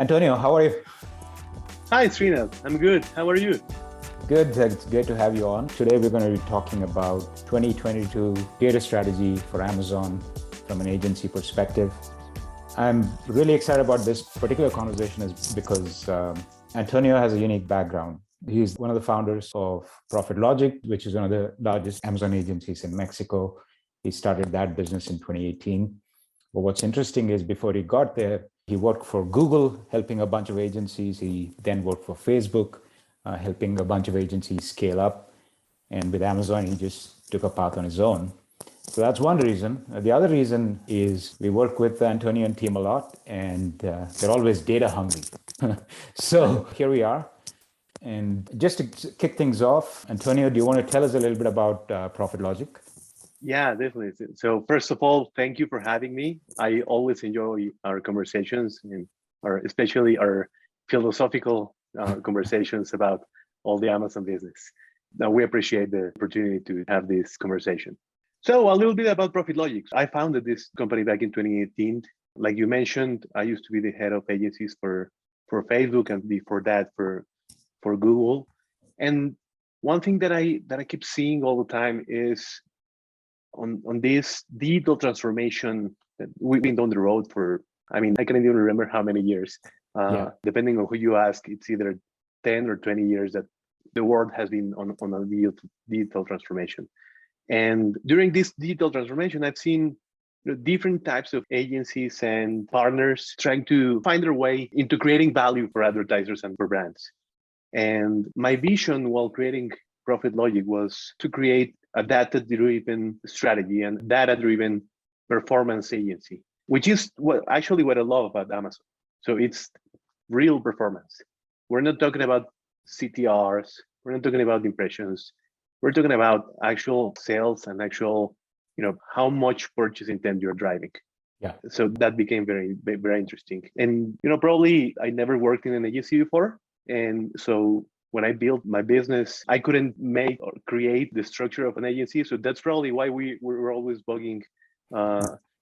Antonio, how are you? Hi, Srinath. I'm good. How are you? Good. It's great to have you on. Today, we're going to be talking about 2022 data strategy for Amazon from an agency perspective. I'm really excited about this particular conversation is because Antonio has a unique background. He's one of the founders of ProfitlogiQ, which is one of the largest Amazon agencies in Mexico. He started that business in 2018. But what's interesting is before he got there, he worked for Google, helping a bunch of agencies. He then worked for Facebook, helping a bunch of agencies scale up. And with Amazon, he just took a path on his own. So that's one reason. The other reason is we work with Antonio and team a lot, and they're always data hungry. So here we are. And just to kick things off, Antonio, do you want to tell us a little bit about ProfitlogiQ? Yeah, definitely. So first of all, thank you for having me. I always enjoy our conversations and especially our philosophical conversations about all the Amazon business. Now, we appreciate the opportunity to have this conversation. So a little bit about ProfitlogiQ. I founded this company back in 2018. Like you mentioned, I used to be the head of agencies for Facebook, and before that for Google. And one thing that I keep seeing all the time is on this digital transformation that we've been on the road for, I can't even remember how many years. Depending on who you ask, it's either 10 or 20 years that the world has been on a digital transformation. And during this digital transformation, I've seen different types of agencies and partners trying to find their way into creating value for advertisers and for brands. And my vision while creating ProfitlogiQ was to create a data-driven strategy and data-driven performance agency, which is what I love about Amazon. So it's real performance. We're not talking about CTRs. We're not talking about impressions. We're talking about actual sales and actual, how much purchase intent you're driving. Yeah. So that became very, very interesting. And, probably I never worked in an agency before. And so when I built my business, I couldn't make or create the structure of an agency. So that's probably why we were always bugging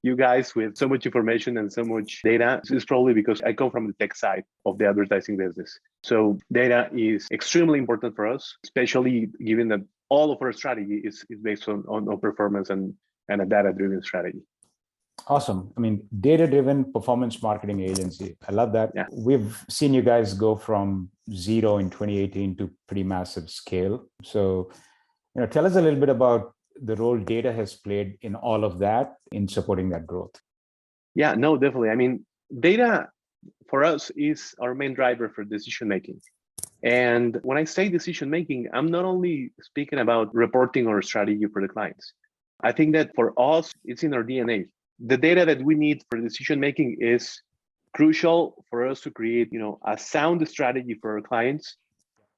you guys with so much information and so much data. It's probably because I come from the tech side of the advertising business. So data is extremely important for us, especially given that all of our strategy is based on performance and a data-driven strategy. Awesome. Data-driven performance marketing agency. I love that. Yeah. We've seen you guys go from zero in 2018 to pretty massive scale. So, tell us a little bit about the role data has played in all of that in supporting that growth. Yeah, no, definitely. Data for us is our main driver for decision-making. And when I say decision-making, I'm not only speaking about reporting or strategy for the clients. I think that for us, it's in our DNA. The data that we need for decision making is crucial for us to create, a sound strategy for our clients.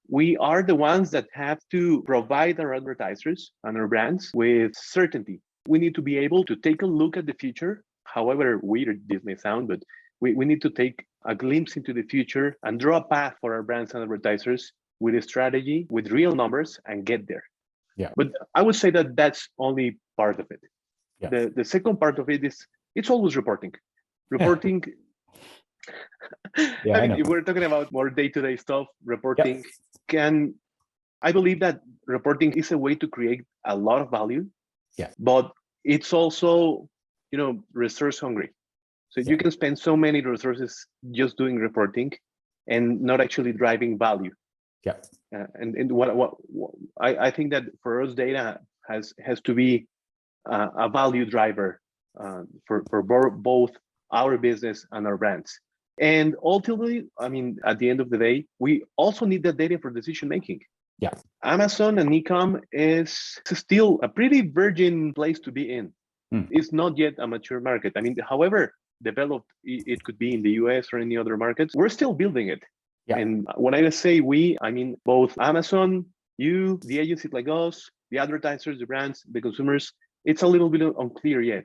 We are the ones that have to provide our advertisers and our brands with certainty. We need to be able to take a look at the future, however weird this may sound, but we need to take a glimpse into the future and draw a path for our brands and advertisers with a strategy, with real numbers, and get there. Yeah. But I would say that that's only part of it. Yeah. The second part of it is it's always reporting. Reporting. Yeah, if we're talking about more day-to-day stuff, reporting I believe that reporting is a way to create a lot of value. Yeah. But it's also, resource hungry. So you can spend so many resources just doing reporting and not actually driving value. Yeah. And what I think that for us, data has to be a value driver for both our business and our brands. And ultimately, at the end of the day, we also need that data for decision making. Yeah. Amazon and e-com is still a pretty virgin place to be in. It's not yet a mature market. However developed it could be in the US or any other markets, we're still building it. Yeah. And when I say we, both Amazon, you, the agencies like us, the advertisers, the brands, the consumers. It's a little bit unclear yet.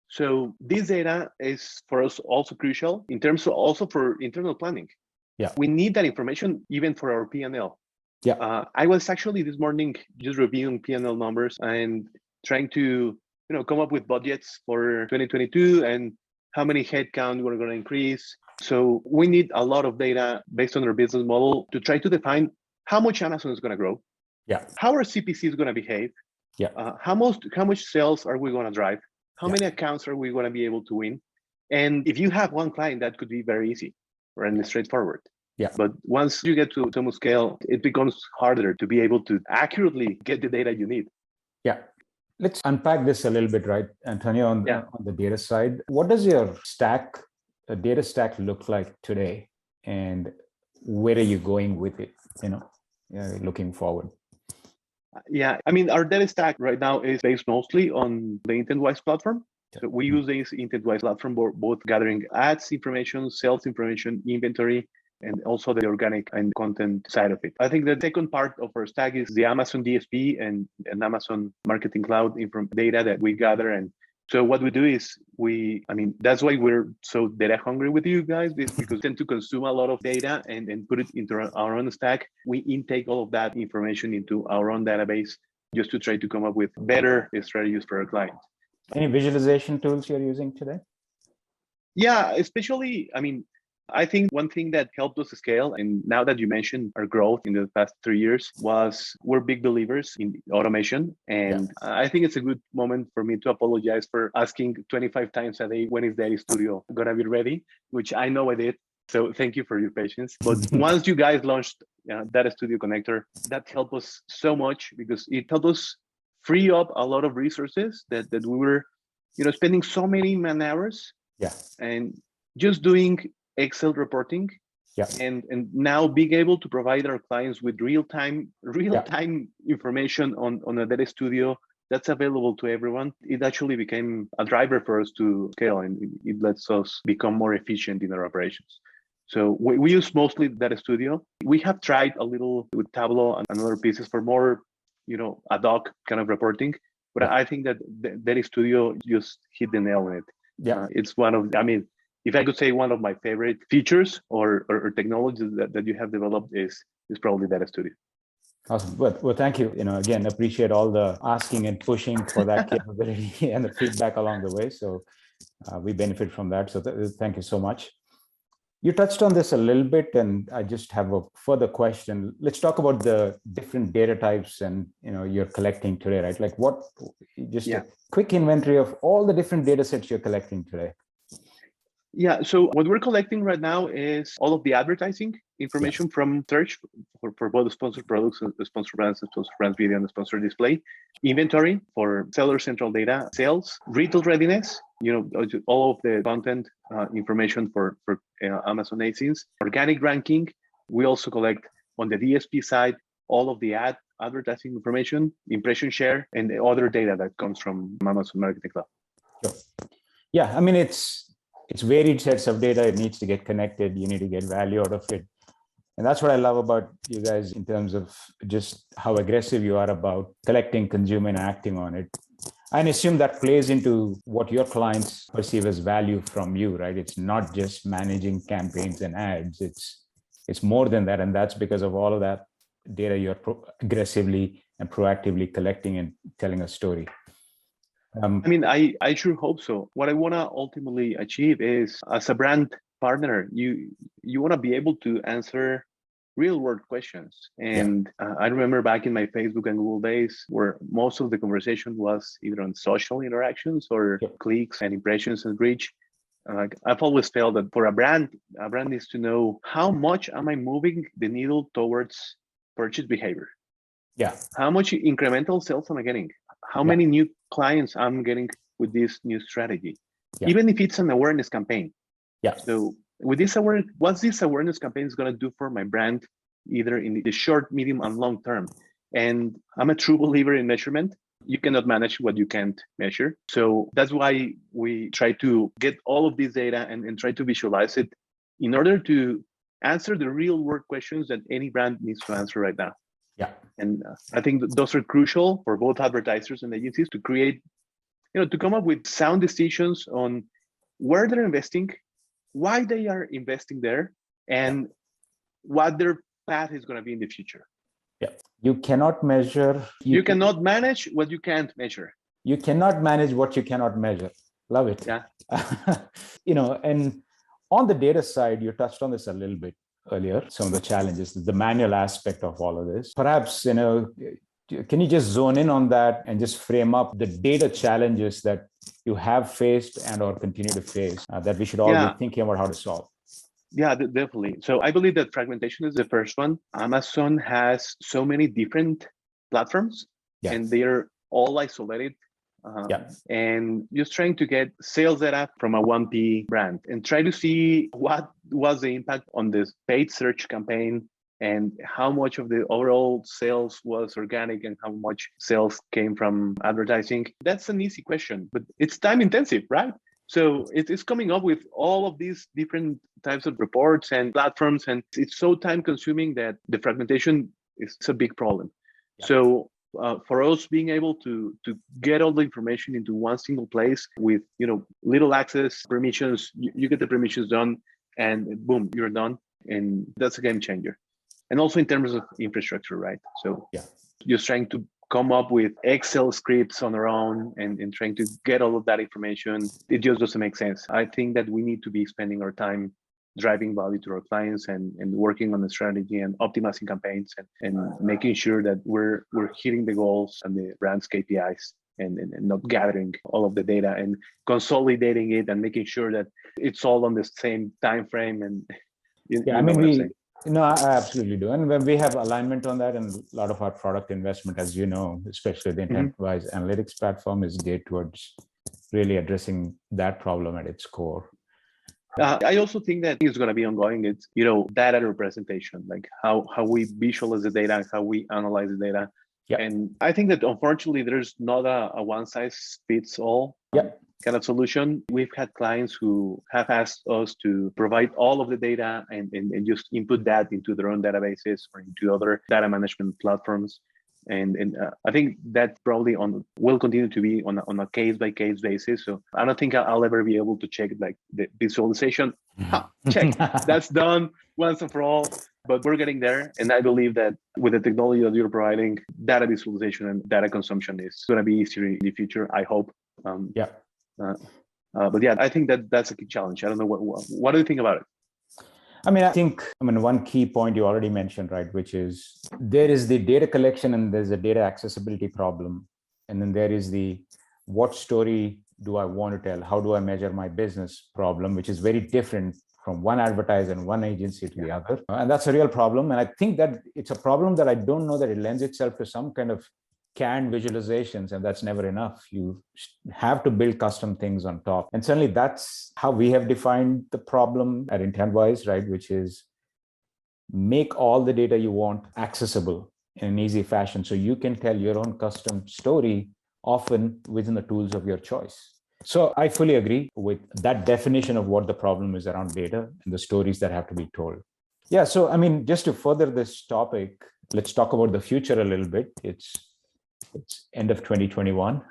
So this data is for us also crucial in terms of also for internal planning. Yeah. We need that information even for our P&L. Yeah. I was actually this morning just reviewing P&L numbers and trying to come up with budgets for 2022 and how many headcount we're going to increase. So we need a lot of data based on our business model to try to define how much Amazon is going to grow, how our CPC is going to behave, how much sales are we going to drive, how many accounts are we going to be able to win. And if you have one client, that could be very easy and straightforward. But once you get to some scale, it becomes harder to be able to accurately get the data you need. Let's unpack this a little bit, right, Antonio, on the data side. What does your data stack look like today, and where are you going with it, looking forward? I mean, our data stack right now is based mostly on the Intentwise platform. So we use the Intentwise platform for both gathering ads information, sales information, inventory, and also the organic and content side of it. I think the second part of our stack is the Amazon DSP and Amazon Marketing Cloud data that we gather. And so what we do is that's why we're so data hungry with you guys, because we tend to consume a lot of data and put it into our own stack. We intake all of that information into our own database just to try to come up with better strategies for our clients. Any visualization tools you're using today? Yeah, especially, I think one thing that helped us scale, and now that you mentioned our growth in the past 3 years, was we're big believers in automation. And I think it's a good moment for me to apologize for asking 25 times a day, when is Data Studio going to be ready? Which I know I did. So thank you for your patience. But once you guys launched Data Studio Connector, that helped us so much because it helped us free up a lot of resources that we were, spending so many man hours and just doing Excel reporting, and now being able to provide our clients with real-time information on a Data Studio that's available to everyone. It actually became a driver for us to scale, and it lets us become more efficient in our operations. So we use mostly Data Studio. We have tried a little with Tableau and other pieces for more, ad hoc kind of reporting, but I think that the Data Studio just hit the nail on it. It's one of, if I could say one of my favorite features or technologies that you have developed is probably Data Studio. Awesome. Well, thank you. Again, appreciate all the asking and pushing for that capability and the feedback along the way. So we benefit from that. So thank you so much. You touched on this a little bit, and I just have a further question. Let's talk about the different data types and you're collecting today, right? Like a quick inventory of all the different data sets you're collecting today. Yeah, so what we're collecting right now is all of the advertising information from search for both the sponsored products and the sponsored brands video and the sponsored display, inventory for seller central data, sales, retail readiness, all of the content information for Amazon ASINs, organic ranking. We also collect on the DSP side all of the advertising information, impression share, and the other data that comes from Amazon Marketing Cloud. Sure. Yeah, it's varied sets of data. It needs to get connected. You need to get value out of it. And that's what I love about you guys in terms of just how aggressive you are about collecting, consuming, and acting on it. I assume that plays into what your clients perceive as value from you, right? It's not just managing campaigns and ads. It's more than that. And that's because of all of that data you're aggressively and proactively collecting and telling a story. I sure hope so. What I want to ultimately achieve is, as a brand partner, you want to be able to answer real world questions. And I remember back in my Facebook and Google days where most of the conversation was either on social interactions or clicks and impressions and reach. I've always felt that for a brand needs to know, how much am I moving the needle towards purchase behavior? How much incremental sales am I getting? How many new clients I'm getting with this new strategy? Even if it's an awareness campaign. So with this awareness, what's this awareness campaign is going to do for my brand, either in the short, medium, and long term? And I'm a true believer in measurement. You cannot manage what you can't measure. So that's why we try to get all of this data and try to visualize it in order to answer the real world questions that any brand needs to answer right now. And I think those are crucial for both advertisers and agencies to create, to come up with sound decisions on where they're investing, why they are investing there, and what their path is going to be in the future. You cannot measure. You cannot manage what you can't measure. You cannot manage what you cannot measure. Love it. Yeah. And on the data side, you touched on this a little bit earlier, some of the challenges, the manual aspect of all of this. Perhaps, can you just zone in on that and just frame up the data challenges that you have faced and or continue to face that we should all be thinking about how to solve? Yeah, definitely. So I believe that fragmentation is the first one. Amazon has so many different platforms, and they're all isolated. And just trying to get sales data from a 1P brand and try to see what was the impact on this paid search campaign and how much of the overall sales was organic and how much sales came from advertising. That's an easy question, but it's time intensive, right? So it's coming up with all of these different types of reports and platforms, and it's so time consuming that the fragmentation is a big problem. So for us being able to get all the information into one single place with little access permissions, you get the permissions done and boom, you're done. And that's a game changer. And also in terms of infrastructure, right? So just trying to come up with Excel scripts on our own and trying to get all of that information, it just doesn't make sense. I think that we need to be spending our time driving value to our clients and working on the strategy and optimizing campaigns and making sure that we're hitting the goals and the brand's KPIs and not gathering all of the data and consolidating it and making sure that it's all on the same time frame. And I absolutely do. And when we have alignment on that, and a lot of our product investment, as you know, especially the Intentwise analytics platform, is geared towards really addressing that problem at its core. I also think that it's going to be ongoing. It's, data representation, like how we visualize the data, how we analyze the data. And I think that unfortunately, there's not a one size fits all kind of solution. We've had clients who have asked us to provide all of the data and just input that into their own databases or into other data management platforms. And I think that probably will continue to be on a case by case basis. So I don't think I'll ever be able to check like the visualization. Check, that's done once and for all. But we're getting there. And I believe that with the technology that you're providing, data visualization and data consumption is going to be easier in the future, I hope. But I think that's a key challenge. I don't know what do you think about it? I think one key point you already mentioned, right, which is there is the data collection and there's a data accessibility problem. And then there is the what story do I want to tell? How do I measure my business problem, which is very different from one advertiser and one agency to the other. And that's a real problem. And I think that it's a problem that I don't know that it lends itself to some kind of canned visualizations, and that's never enough. You have to build custom things on top. And certainly that's how we have defined the problem at Intentwise, right? Which is make all the data you want accessible in an easy fashion so you can tell your own custom story, often within the tools of your choice. So I fully agree with that definition of what the problem is around data and the stories that have to be told. Yeah, so just to further this topic, let's talk about the future a little bit. It's end of 2021.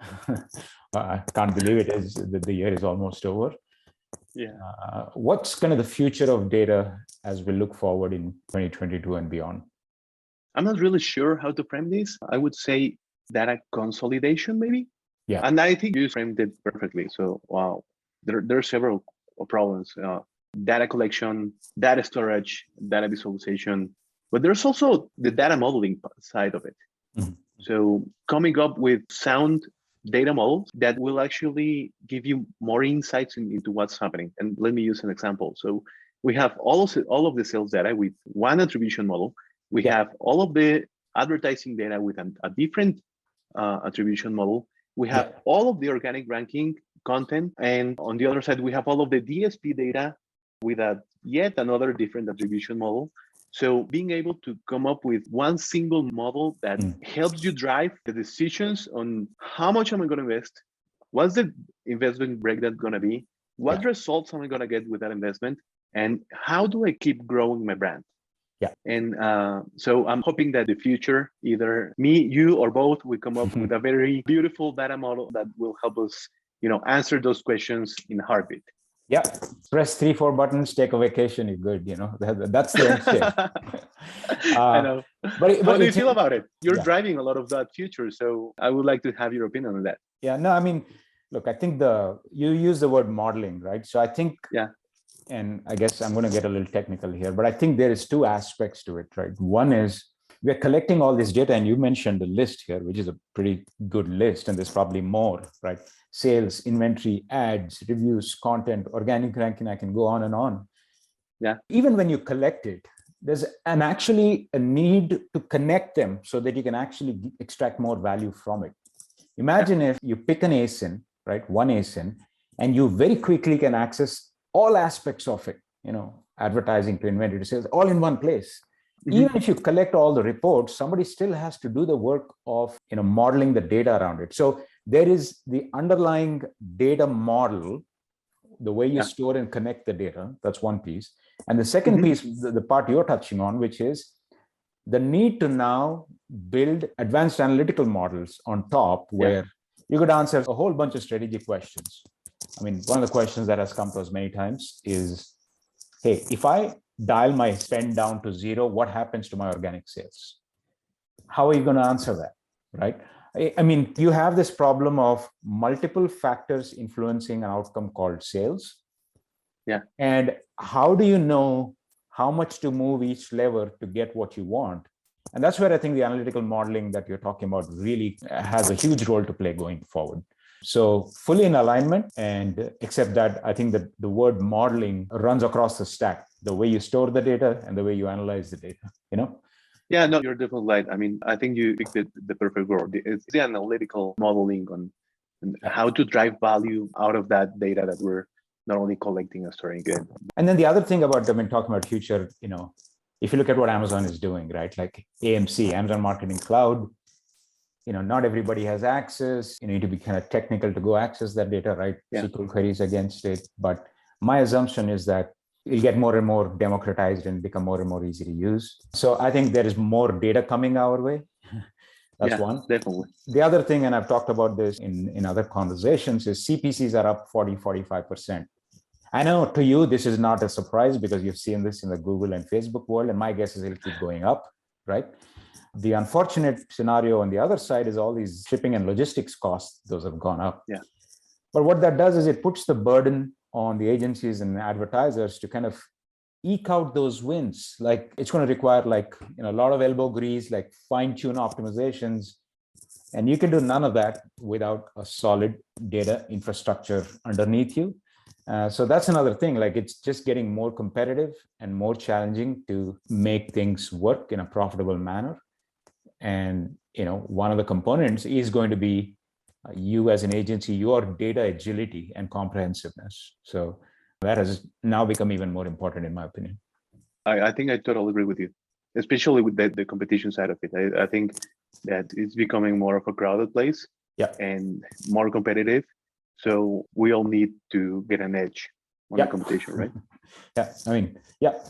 I can't believe it is that the year is almost over. What's kind of the future of data as we look forward in 2022 and beyond? I'm not really sure how to frame this. I would say data consolidation, maybe. And I think you framed it perfectly. So, wow, there are several problems. Data collection, data storage, data visualization, but there's also the data modeling side of it. So coming up with sound data models that will actually give you more insights into what's happening. And let me use an example. So we have all of the sales data with one attribution model. We have all of the advertising data with a different attribution model. We have all of the organic ranking content. And on the other side, we have all of the DSP data with yet another different attribution model. So being able to come up with one single model that helps you drive the decisions on how much am I going to invest? What's the investment breakdown going to be? What results am I going to get with that investment? And how do I keep growing my brand? And so I'm hoping that the future, either me, you, or both, we come up with a very beautiful data model that will help us, answer those questions in a heartbeat. Press 3-4 buttons, take a vacation, you're good. That's the end state. I know. But how do you feel about it? You're driving a lot of that future. So I would like to have your opinion on that. Look, I think you use the word modeling, right? So I think, Yeah. and I guess I'm going to get a little technical here, but I think there is two aspects to it, right? One is we're collecting all this data, and you mentioned the list here, which is a pretty good list, and there's probably more, right? Sales, inventory, ads, reviews, content, organic ranking, I can go on and on. Yeah. Even when you collect it, there's actually a need to connect them so that you can actually extract more value from it. Imagine if you pick an ASIN, right? One ASIN, and you very quickly can access all aspects of it, advertising to inventory to sales, all in one place. Even if you collect all the reports, somebody still has to do the work of modeling the data around it. So there is the underlying data model, the way you store and connect the data. That's one piece. And the second piece, the part you're touching on, which is the need to now build advanced analytical models on top where you could answer a whole bunch of strategic questions. I mean, one of the questions that has come to us many times is, hey, if I dial my spend down to zero, what happens to my organic sales? How are you going to answer that, right? I mean, you have this problem of multiple factors influencing an outcome called sales. Yeah. And how do you know how much to move each lever to get what you want? And that's where I think the analytical modeling that you're talking about really has a huge role to play going forward. So fully in alignment, and except that I think that the word modeling runs across the stack, the way you store the data and the way you analyze the data, Yeah, no, you're definitely right. I mean, I think you picked the perfect word. It's the analytical modeling on how to drive value out of that data that we're not only collecting and storing it. And then the other thing about, talking about future, if you look at what Amazon is doing, right? Like AMC, Amazon Marketing Cloud, not everybody has access. You need to be kind of technical to go access that data, right? SQL queries against it. But my assumption is that it'll get more and more democratized and become more and more easy to use. So I think there is more data coming our way. That's one. Definitely. The other thing, and I've talked about this in other conversations, is CPCs are up 40-45%. I know to you, this is not a surprise because you've seen this in the Google and Facebook world, and my guess is it'll keep going up, right? The unfortunate scenario on the other side is all these shipping and logistics costs, those have gone up. Yeah. But what that does is it puts the burden on the agencies and advertisers to kind of eke out those wins. Like it's going to require a lot of elbow grease, like fine-tune optimizations. And you can do none of that without a solid data infrastructure underneath you. So that's another thing, like it's just getting more competitive and more challenging to make things work in a profitable manner. And, one of the components is going to be you as an agency, your data agility and comprehensiveness. So that has now become even more important in my opinion. I think I totally agree with you, especially with the competition side of it. I think that it's becoming more of a crowded place and more competitive. So we all need to get an edge on the competition, right?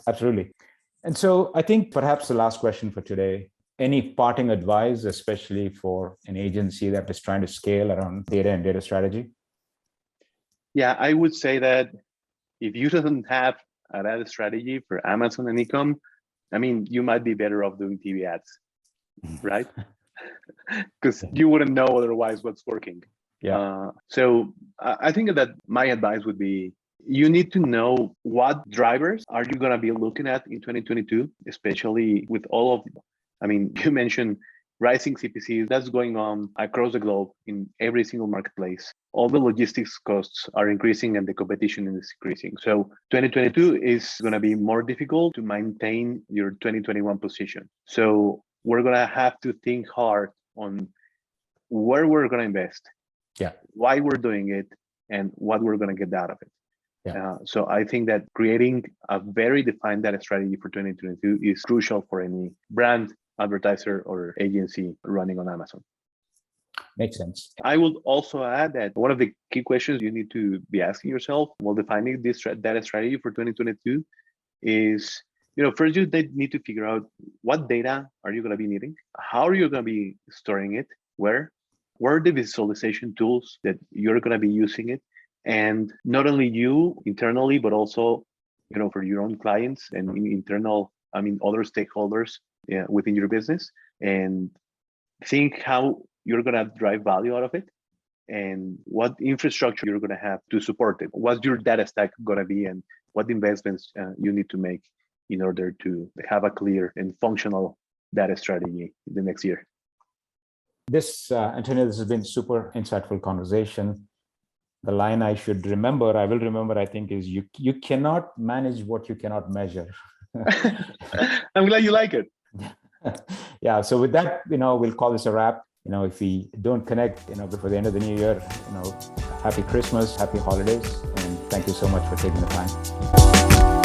Absolutely. And so I think perhaps the last question for today, any parting advice, especially for an agency that is trying to scale around data and data strategy? Yeah, I would say that if you don't have a data strategy for Amazon and e-com, I mean, you might be better off doing TV ads, right? Because you wouldn't know otherwise what's working. So I think that my advice would be, you need to know what drivers are you going to be looking at in 2022, especially with all of, I mean, you mentioned rising CPCs, that's going on across the globe in every single marketplace. All the logistics costs are increasing and the competition is increasing. So 2022 is going to be more difficult to maintain your 2021 position. So we're going to have to think hard on where we're going to invest, why we're doing it, and what we're going to get out of it. So I think that creating a very defined data strategy for 2022 is crucial for any brand, advertiser, or agency running on Amazon. Makes sense. I would also add that one of the key questions you need to be asking yourself while defining this data strategy for 2022 is, first you need to figure out what data are you going to be needing, how are you going to be storing it, where are the visualization tools that you're going to be using it, and not only you internally, but also, for your own clients and other stakeholders within your business, and think how you're going to drive value out of it. and what infrastructure you're going to have to support it. What's your data stack going to be, and what investments you need to make in order to have a clear and functional data strategy the next year. Antonio, this has been super insightful conversation. The line I should remember, I will remember, I think, is you cannot manage what you cannot measure. I'm glad you like it. Yeah. So with that, we'll call this a wrap. If we don't connect, before the end of the new year, happy Christmas, happy holidays, and thank you so much for taking the time.